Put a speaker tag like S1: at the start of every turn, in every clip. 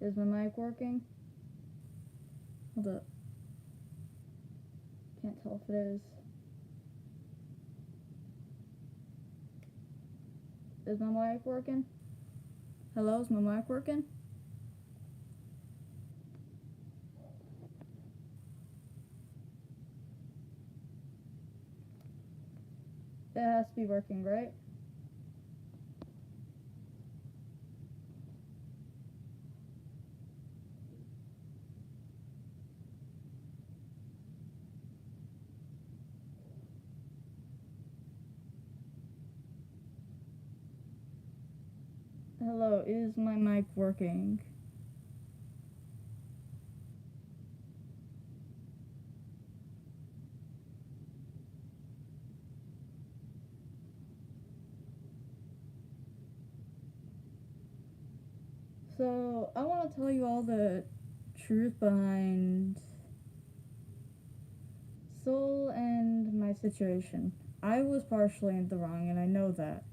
S1: Is my mic working? Hold up. Can't tell if it is. Is my mic working? Hello, is my mic working? It has to be working, right? Hello, is my mic working? So, I want to tell you all the truth behind Soul and my situation. I was partially in the wrong, and I know that.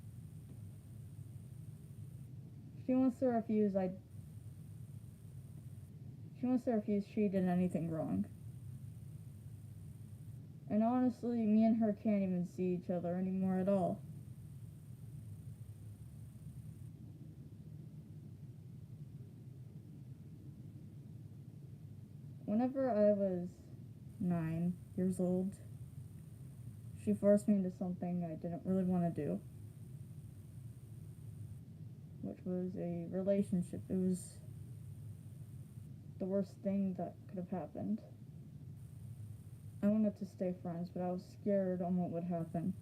S1: She wants to refuse she did anything wrong. And honestly, me and her can't even see each other anymore at all. Whenever I was 9 years old, she forced me into something I didn't really want to do, which was a relationship. It was the worst thing that could have happened. I wanted to stay friends, but I was scared on what would happen.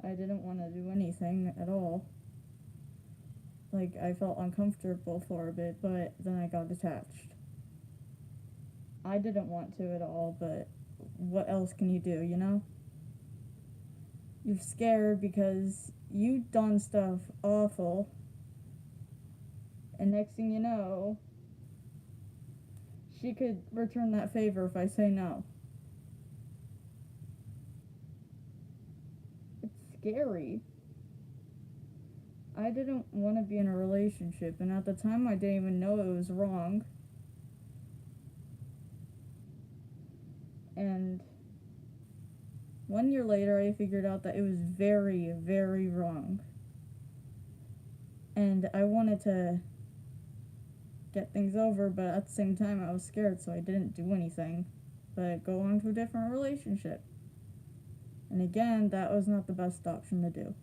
S1: I didn't want to do anything at all. Like, I felt uncomfortable for a bit, but then I got attached. I didn't want to at all, but what else can you do, you know? You're scared because you've done stuff awful, and next thing you know, she could return that favor if I say no. It's scary. I didn't want to be in a relationship, and at the time I didn't even know it was wrong. And 1 year later, I figured out that it was very, very wrong. And I wanted to get things over, but at the same time, I was scared, so I didn't do anything but go on to a different relationship. And again, that was not the best option to do.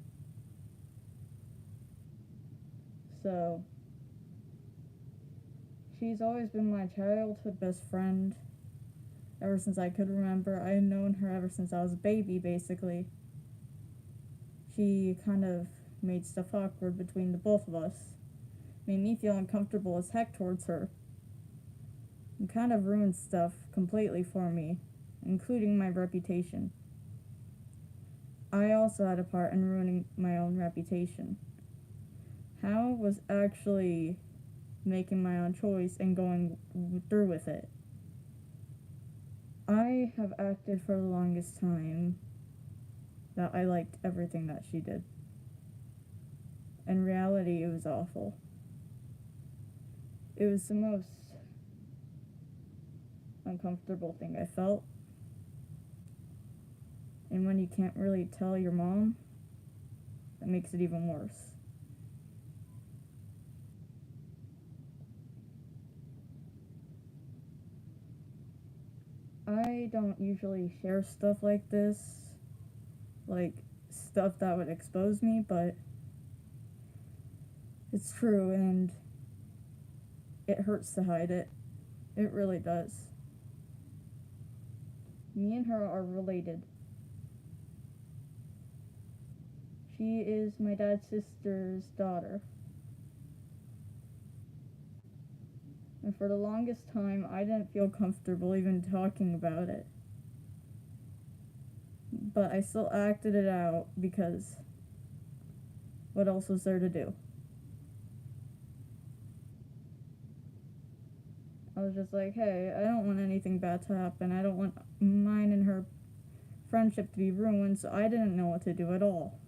S1: So, she's always been my childhood best friend ever since I could remember. I had known her ever since I was a baby, basically. She kind of made stuff awkward between the both of us. Made me feel uncomfortable as heck towards her. And kind of ruined stuff completely for me, including my reputation. I also had a part in ruining my own reputation. Hal was actually making my own choice and going through with it. I have acted for the longest time that I liked everything that she did. In reality, it was awful. It was the most uncomfortable thing I felt. And when you can't really tell your mom, that makes it even worse. I don't usually share stuff like this, like stuff that would expose me, but it's true and it hurts to hide it. It really does. Me and her are related. She is my dad's sister's daughter. And for the longest time, I didn't feel comfortable even talking about it. But I still acted it out because what else was there to do? I was just like, hey, I don't want anything bad to happen. I don't want mine and her friendship to be ruined, so I didn't know what to do at all.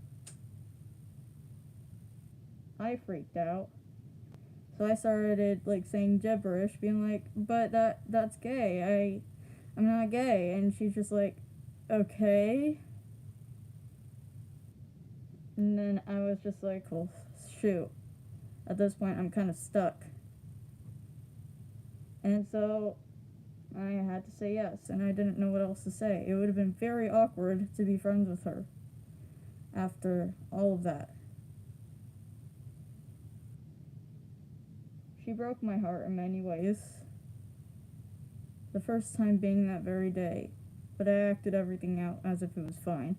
S1: I freaked out. So I started like saying gibberish, being like, "But that's gay. I'm not gay." And she's just like, "Okay." And then I was just like, "Well, shoot." At this point, I'm kind of stuck. And so I had to say yes, and I didn't know what else to say. It would have been very awkward to be friends with her after all of that. She broke my heart in many ways. The first time being that very day, but I acted everything out as if it was fine.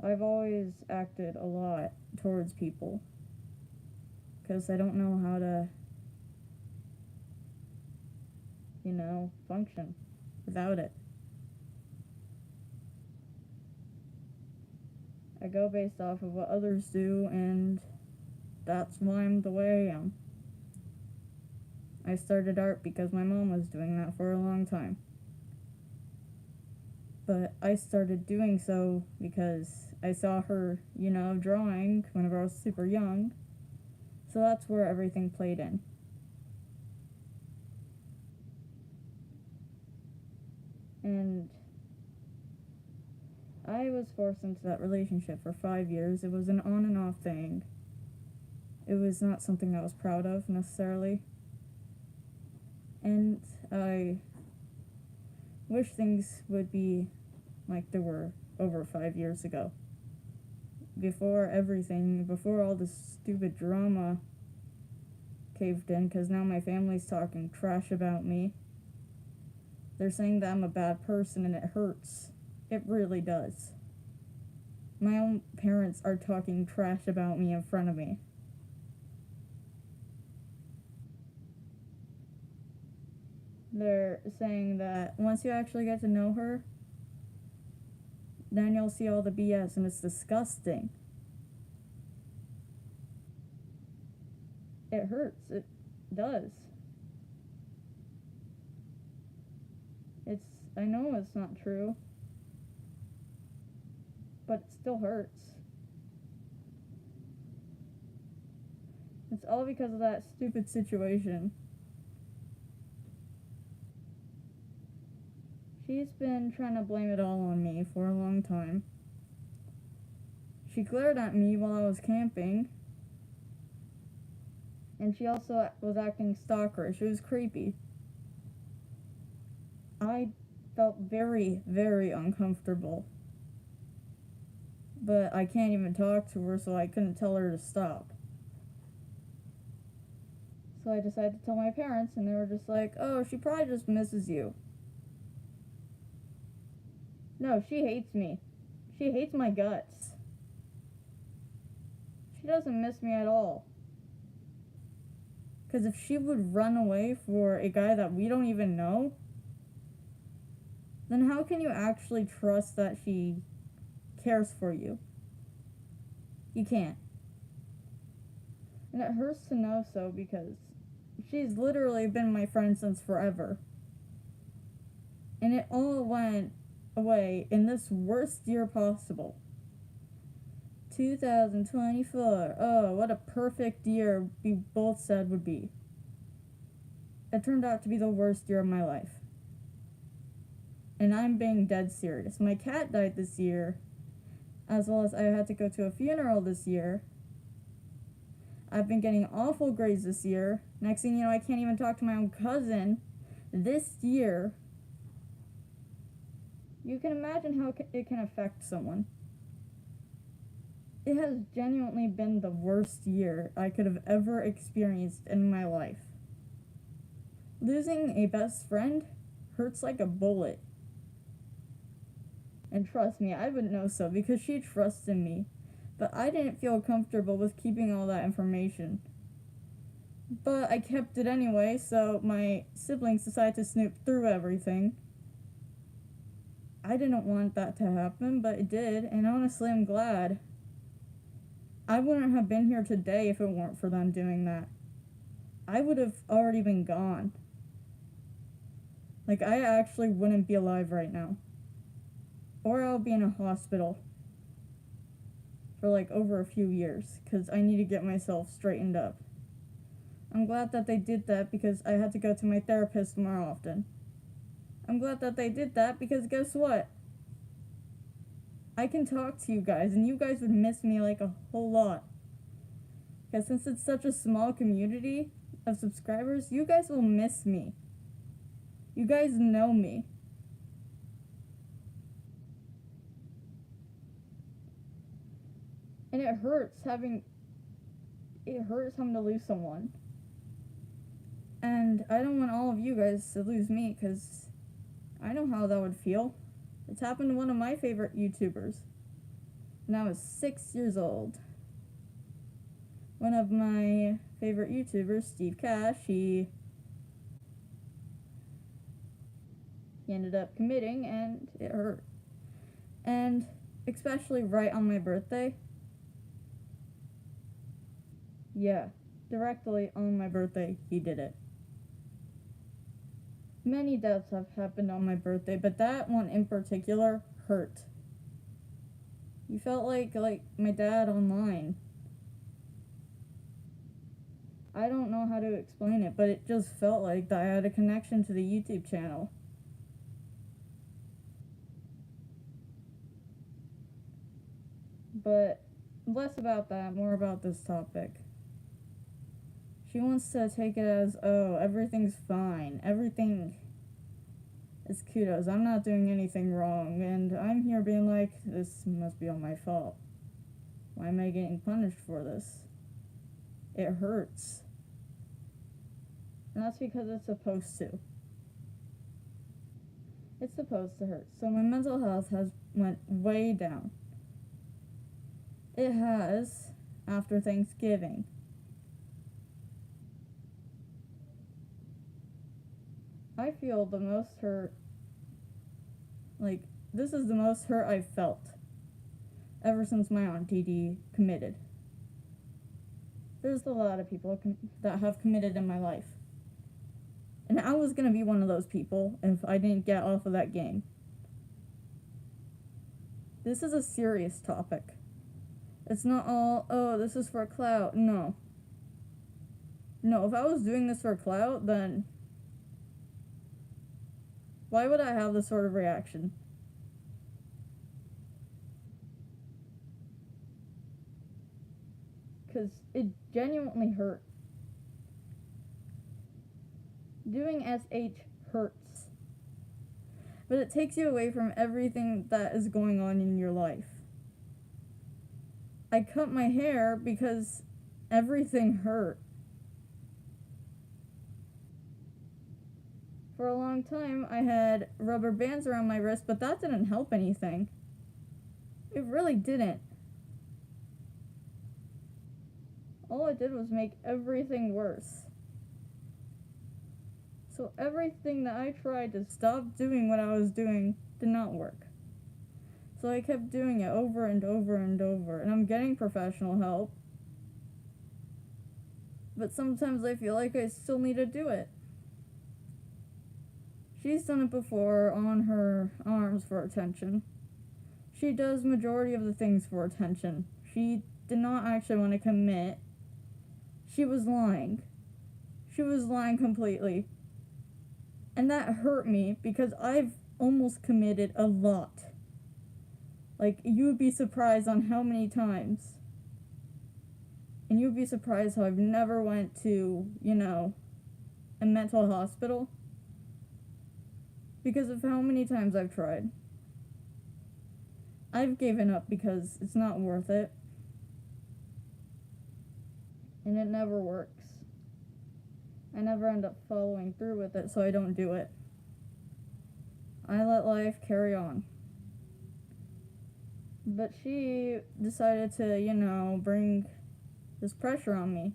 S1: I've always acted a lot towards people because I don't know how to, function without it. I go based off of what others do, and that's why I'm the way I am. I started art because my mom was doing that for a long time. But I started doing so because I saw her, drawing whenever I was super young. So that's where everything played in. And I was forced into that relationship for 5 years. It was an on and off thing. It was not something I was proud of necessarily. And I wish things would be like they were over 5 years ago. Before everything, before all this stupid drama caved in, because now my family's talking trash about me. They're saying that I'm a bad person, and it hurts. It really does. My own parents are talking trash about me in front of me. They're saying that once you actually get to know her, then you'll see all the BS, and it's disgusting. It hurts. It does. I know it's not true, but it still hurts. It's all because of that stupid situation. She's been trying to blame it all on me for a long time. She glared at me while I was camping, and she also was acting stalkerish. It was creepy. I felt very, very uncomfortable. But I can't even talk to her, so I couldn't tell her to stop. So I decided to tell my parents, and they were just like, "Oh, she probably just misses you." No, she hates me. She hates my guts. She doesn't miss me at all. Because if she would run away for a guy that we don't even know, then how can you actually trust that she cares for you? You can't. And it hurts to know so because she's literally been my friend since forever. And it all went away in this worst year possible. 2024. Oh, what a perfect year we both said would be. It turned out to be the worst year of my life. And I'm being dead serious. My cat died this year, as well as I had to go to a funeral this year. I've been getting awful grades this year. Next thing you know, I can't even talk to my own cousin this year. You can imagine how it can affect someone. It has genuinely been the worst year I could have ever experienced in my life. Losing a best friend hurts like a bullet. And trust me, I would know so because she trusted me. But I didn't feel comfortable with keeping all that information. But I kept it anyway, so my siblings decided to snoop through everything. I didn't want that to happen, but it did, and honestly, I'm glad. I wouldn't have been here today if it weren't for them doing that. I would have already been gone. Like, I actually wouldn't be alive right now. Or I'll be in a hospital. for like over a few years because I need to get myself straightened up. I'm glad that they did that because I had to go to my therapist more often. I'm glad that they did that because guess what? I can talk to you guys and you guys would miss me like a whole lot. Because since it's such a small community of subscribers, you guys will miss me. You guys know me. And it hurts having to lose someone. And I don't want all of you guys to lose me because I know how that would feel. It's happened to one of my favorite YouTubers when I was 6 years old. One of my favorite YouTubers, Steve Cash, he ended up committing and it hurt. And especially right on my birthday. Yeah, directly on my birthday, he did it. Many deaths have happened on my birthday, but that one in particular hurt. You felt like my dad online. I don't know how to explain it, but it just felt like that I had a connection to the YouTube channel. But less about that, more about this topic. She wants to take it as, oh, everything's fine. Everything is kudos. I'm not doing anything wrong. And I'm here being like, this must be all my fault. Why am I getting punished for this? It hurts. And that's because it's supposed to. It's supposed to hurt. So my mental health has went way down. It has after Thanksgiving. I feel the most hurt. This is the most hurt I've felt ever since my Aunt Dee Dee committed. There's a lot of people that have committed in my life. And I was going to be one of those people if I didn't get off of that game. This is a serious topic. It's not all, oh, this is for clout. No. No, if I was doing this for clout, then why would I have this sort of reaction? Because it genuinely hurt. Doing SH hurts. But it takes you away from everything that is going on in your life. I cut my hair because everything hurt. For a long time, I had rubber bands around my wrist, but that didn't help anything. It really didn't. All it did was make everything worse. So everything that I tried to stop doing what I was doing did not work. So I kept doing it over and over and over, and I'm getting professional help. But sometimes I feel like I still need to do it. She's done it before on her arms for attention. She does majority of the things for attention. She did not actually want to commit. She was lying. She was lying completely. And that hurt me because I've almost committed a lot. You would be surprised on how many times. And you'd be surprised how I've never went to, a mental hospital. Because of how many times I've tried. I've given up because it's not worth it. And it never works. I never end up following through with it, so I don't do it. I let life carry on. But she decided to, bring this pressure on me.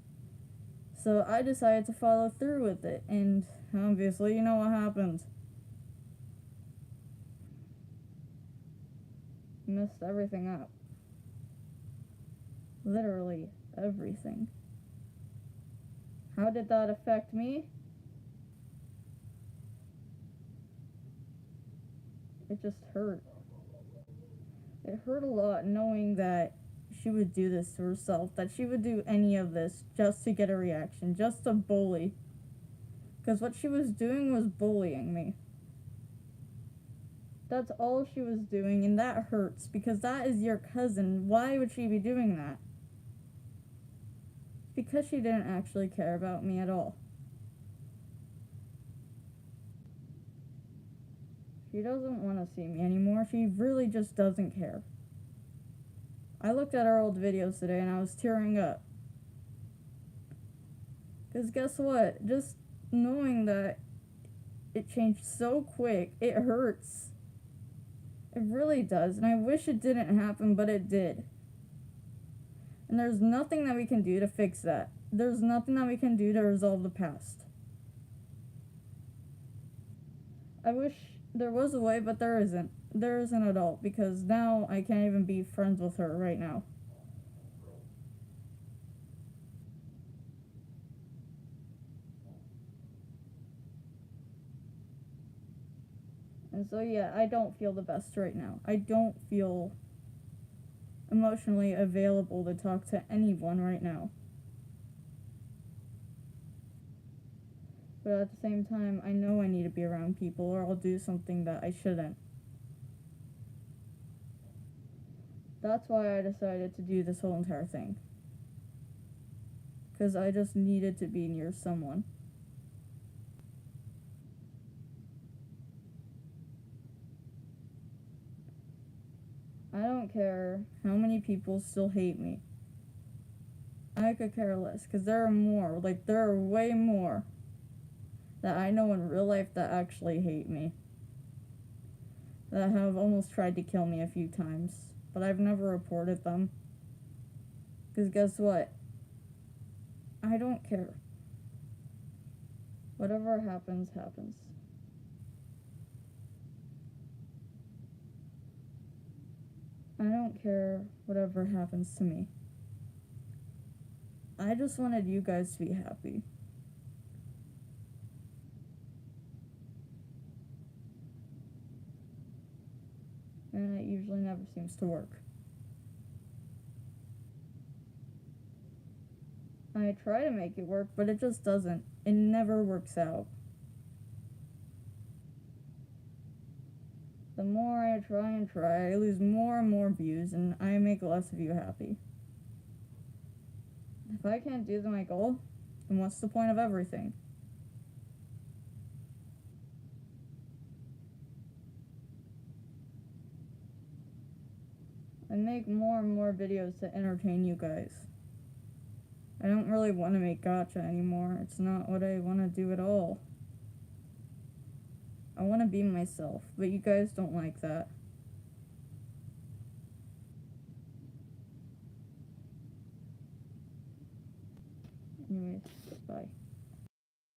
S1: So I decided to follow through with it, and obviously, you know what happened. Messed everything up. Literally everything. How did that affect me? It just hurt. It hurt a lot knowing that she would do this to herself, that she would do any of this just to get a reaction, just to bully. Because what she was doing was bullying me. That's all she was doing, and that hurts, because that is your cousin. Why would she be doing that? Because she didn't actually care about me at all. She doesn't want to see me anymore. She really just doesn't care. I looked at our old videos today and I was tearing up. Because guess what? Just knowing that it changed so quick, it hurts. It really does. And I wish it didn't happen, but it did. And there's nothing that we can do to fix that. There's nothing that we can do to resolve the past. I wish there was a way, but there isn't. There isn't at all, because now I can't even be friends with her right now. And so yeah, I don't feel the best right now. I don't feel emotionally available to talk to anyone right now. But at the same time, I know I need to be around people or I'll do something that I shouldn't. That's why I decided to do this whole entire thing. Because I just needed to be near someone. I don't care how many people still hate me. I could care less, because there are more, there are way more that I know in real life that actually hate me. That have almost tried to kill me a few times, but I've never reported them. Because guess what? I don't care. Whatever happens, happens. I don't care whatever happens to me. I just wanted you guys to be happy. And it usually never seems to work. I try to make it work, but it just doesn't. It never works out. The more I try and try, I lose more and more views, and I make less of you happy. If I can't do my goal, then what's the point of everything? I make more and more videos to entertain you guys. I don't really want to make gacha anymore. It's not what I want to do at all. I want to be myself, but you guys don't like that. Anyways, bye.